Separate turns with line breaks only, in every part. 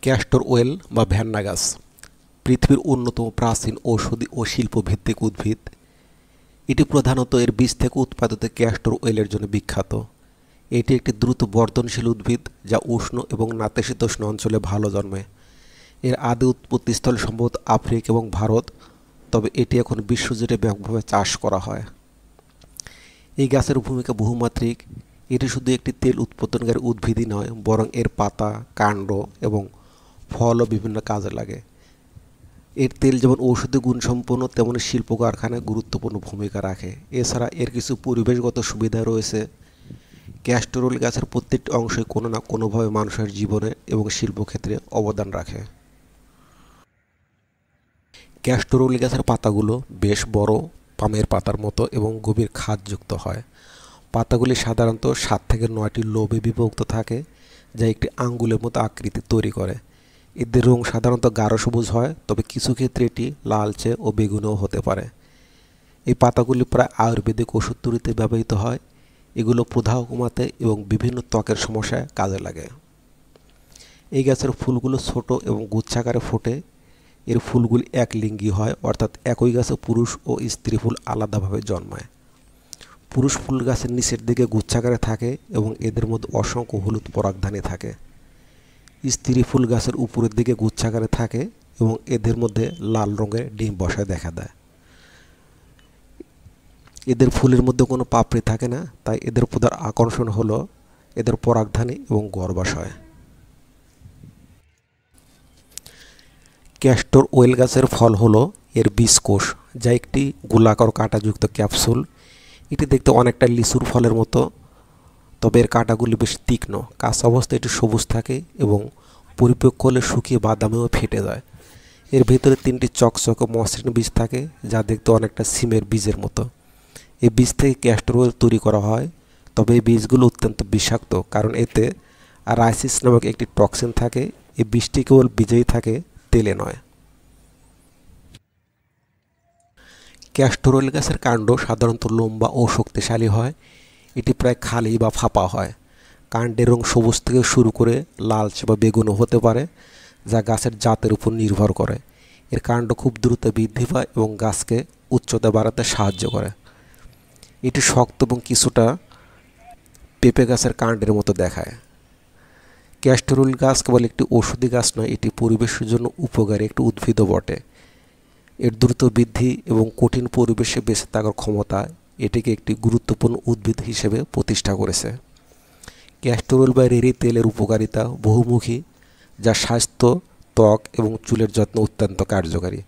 Castor well বা ভ্যান্না গাছ পৃথিবীর অন্যতম প্রাচীন ঔষধি ও শিল্পভিত্তিক উদ্ভিদ। এটি প্রধানত এর বীজ থেকে উৎপাদিত ক্যাস্টর ওয়েলের জন্য বিখ্যাত। এটি একটি দ্রুত বর্ধনশীল উদ্ভিদ যা উষ্ণ এবং নাতিশীতোষ্ণ অঞ্চলে ভালো জন্মে। এর আদি উৎপত্তিস্থল সম্ভবত আফ্রিকা এবং ভারত, তবে এটি এখন বিশ্বজুড়ে ব্যাপকভাবে চাষ করা হয়। এই গাছের ভূমিকা বহুমাত্রিক। এটি শুধু একটি তেল উৎপাদনকারী উদ্ভিদই নয়, বরং এর পাতা, কাণ্ড এবং ফলও বিভিন্ন কাজে লাগে। এর তেল যেমন ঔষধি গুণসম্পন্ন, তেমনি শিল্প কারখানায় গুরুত্বপূর্ণ ভূমিকা রাখে। এছাড়া এর কিছু পরিবেশগত সুবিধা রয়েছে। ক্যাস্টর ওয়েল গাছের প্রত্যেকটি অংশই কোনো না কোনোভাবে মানুষের জীবনে এবং শিল্পক্ষেত্রে অবদান রাখে। ক্যাস্টর ওয়েল গাছের পাতাগুলো বেশ বড়, পামের পাতার মতো এবং গভীর খাদযুক্ত হয়। পাতাগুলি সাধারণত 7 থেকে 9টি লোবে বিভক্ত থাকে, যা একটি আঙ্গুলের মতো আকৃতি তৈরি করে। এদের রং সাধারণত গাঢ় সবুজ হয়, তবে কিছু ক্ষেত্রে এটি লালচে ও বেগুনিও হতে পারে। এই পাতাগুলি প্রায় আয়ুর্বেদিক ওষুধ তৈরিতে ব্যবহৃত হয়। এগুলো প্রদাহ কমাতে এবং বিভিন্ন ত্বকের সমস্যায় কাজে লাগে। এই গাছের ফুলগুলো ছোট এবং গুচ্ছাকারে ফোটে। এর ফুলগুলি একলিঙ্গী হয়, অর্থাৎ একই গাছে পুরুষ ও স্ত্রী ফুল আলাদাভাবে জন্মায়। পুরুষ ফুল গাছের নিচের দিকে গুচ্ছাকারে থাকে এবং এদের মধ্যে অসংখ্য হলুদ পরাগধানী থাকে। স্ত্রী ফুল গাছের উপরের দিকে গুচ্ছাকারে থাকে এবং এদের মধ্যে লাল রঙের ডিম বসায় দেখা দেয়। এদের ফুলের মধ্যে কোনো পাপড়ি থাকে না, তাই এদের প্রধান আকর্ষণ হলো এদের পরাগধানী এবং গর্ভাশয়। ক্যাস্টর ওয়েল গাছের ফল হলো এর বীজকোষ, যা একটি গোলাকার কাঁটাযুক্ত ক্যাপসুল। এটি দেখতে অনেকটা লিচুর ফলের মতো, তবে এর কাঁটাগুলি বেশ তীক্ষ্ণ। কাঁচা অবস্থায় এটি সবুজ থাকে এবং পরিপক্ক হলে শুকিয়ে বাদামিও ফেটে যায়। এর ভেতরে 3টি চকচকে মসৃণ বীজ থাকে, যা দেখতে অনেকটা সিমের বীজের মতো। এই বীজ থেকে ক্যাস্টর ওয়েল তৈরি করা হয়, তবে এই বীজগুলো অত্যন্ত বিষাক্ত, কারণ এতে রাইসিস নামক একটি টক্সিন থাকে। এই বীজটি কেবল বীজেই থাকে, তেলে নয়। ক্যাস্টর ওয়েল গাছের কাণ্ড সাধারণত লম্বা ও শক্তিশালী হয়। এটি প্রায় খালি বা ফাঁপা হয়। কাণ্ডের রং সবুজ থেকে শুরু করে লালচে বা বেগুনও হতে পারে, যা গাছের জাতের উপর নির্ভর করে। এর কাণ্ড খুব দ্রুত বৃদ্ধি পায় এবং গাছকে উচ্চতা বাড়াতে সাহায্য করে। এটি শক্ত এবং কিছুটা পেঁপে গাছের কাণ্ডের মতো দেখায়। ক্যাস্টর ওয়েল গাছ কেবল একটি ঔষধি গাছ নয়, এটি পরিবেশের জন্য উপকারী একটি উদ্ভিদও বটে। এর দ্রুত বৃদ্ধি এবং কঠিন পরিবেশে বেঁচে থাকার ক্ষমতা এটিকে একটি গুরুত্বপূর্ণ উদ্ভিদ হিসেবে প্রতিষ্ঠা করেছে। ক্যাস্টর ওয়েল বা রেড়ি তেলের উপকারিতা বহুমুখী, যা স্বাস্থ্য, ত্বক এবং চুলের যত্ন অত্যন্ত কার্যকারী।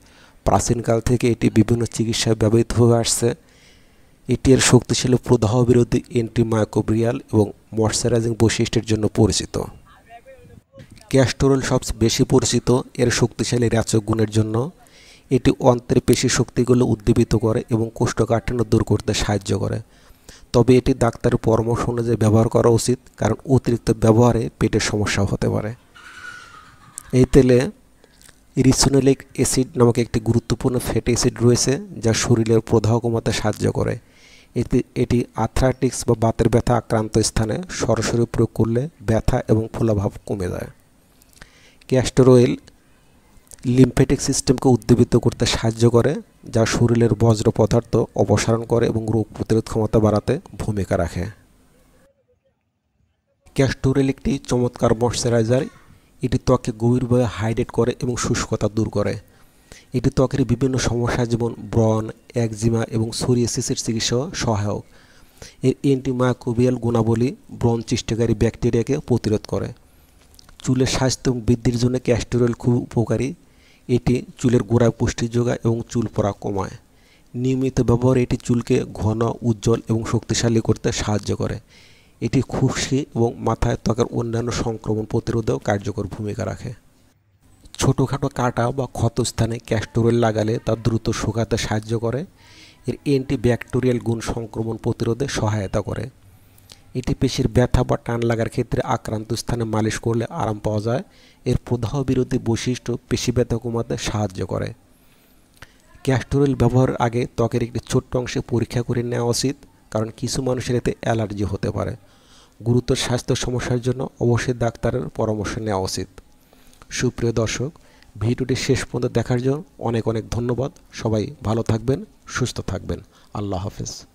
প্রাচীনকাল থেকে এটি বিভিন্ন চিকিৎসায় ব্যবহৃত হয়ে আসছে। এটি এর শক্তিশালী প্রদাহ বিরোধী, অ্যান্টিমাইক্রোবিয়াল এবং ময়শ্চারাইজিং বৈশিষ্ট্যের জন্য পরিচিত। ক্যাস্টর ওয়েল সবচেয়ে বেশি পরিচিত এর শক্তিশালী রেচক গুণের জন্য। এটি অন্ত্রের পেশি শক্তিগুলো উদ্দীপিত করে এবং কোষ্ঠকাঠিন্য দূর করতে সাহায্য করে। তবে এটি ডাক্তারের পরামর্শ অনুযায়ী ব্যবহার করা উচিত, কারণ অতিরিক্ত ব্যবহারে পেটের সমস্যা হতে পারে। এই তেলে রিসোনোলিক অ্যাসিড নামক একটি গুরুত্বপূর্ণ ফ্যাটি অ্যাসিড রয়েছে, যা শরীরের প্রদাহ কমাতে সাহায্য করে। এটি আর্থ্রাইটিস বা বাতের ব্যথা আক্রান্ত স্থানে সরাসরি প্রয়োগ করলে ব্যথা এবং ফোলাভাব কমে যায়। ক্যাস্টর ওয়েল লিম্ফ্যাটিক সিস্টেমকে উদ্দীপিত করতে সাহায্য করে, যা শরীরের বজ্র পদার্থ অপসারণ করে এবং রোগ প্রতিরোধ ক্ষমতা বাড়াতে ভূমিকা রাখে। ক্যাস্টর ওয়েল একটি চমৎকার ময়শ্চারাইজার। এটি ত্বককে গভীরভাবে হাইড্রেট করে এবং শুষ্কতা দূর করে। এটি ত্বকের বিভিন্ন সমস্যা যেমন ব্রণ, একজিমা এবং সোরিয়াসিসের চিকিৎসাও সহায়ক। এর অ্যান্টিমাইক্রোবিয়াল গুণাবলী ব্রণ সৃষ্টিকারী ব্যাকটেরিয়াকে প্রতিরোধ করে। চুলের স্বাস্থ্য এবং বৃদ্ধির জন্য ক্যাস্টর ওয়েল খুব উপকারী। এটি চুলের গোড়ায় পুষ্টি যোগায় এবং চুল পড়া কমায়। নিয়মিত ব্যবহারে এটি চুলকে ঘন, উজ্জ্বল এবং শক্তিশালী করতে সাহায্য করে। এটি খুশকি এবং মাথায় ত্বকের অন্যান্য সংক্রমণ প্রতিরোধেও কার্যকর ভূমিকা রাখে। ছোটোখাটো কাটা বা ক্ষতস্থানে ক্যাস্টর ওয়েল লাগালে তা দ্রুত শুকাতে সাহায্য করে। এর অ্যান্টিব্যাকটেরিয়াল গুণ সংক্রমণ প্রতিরোধে সহায়তা করে। এটি পেশির ব্যথা বা টান লাগার ক্ষেত্রে আক্রান্ত স্থানে মালিশ করলে আরাম পাওয়া যায়। এর প্রদাহ বিরোধী বৈশিষ্ট্য পেশি ব্যথা কমাতে সাহায্য করে। ক্যাস্টর ওয়েল ব্যবহারের আগে ত্বকের একটি ছোট্ট অংশে পরীক্ষা করে নেওয়া উচিত, কারণ কিছু মানুষের এতে অ্যালার্জি হতে পারে। গুরুতর স্বাস্থ্য সমস্যার জন্য অবশ্যই ডাক্তারের পরামর্শ নেওয়া উচিত। সুপ্রিয় দর্শক, ভিডিওটি শেষ পর্যন্ত দেখার জন্য অনেক অনেক ধন্যবাদ। সবাই ভালো থাকবেন, সুস্থ থাকবেন। আল্লাহ হাফেজ।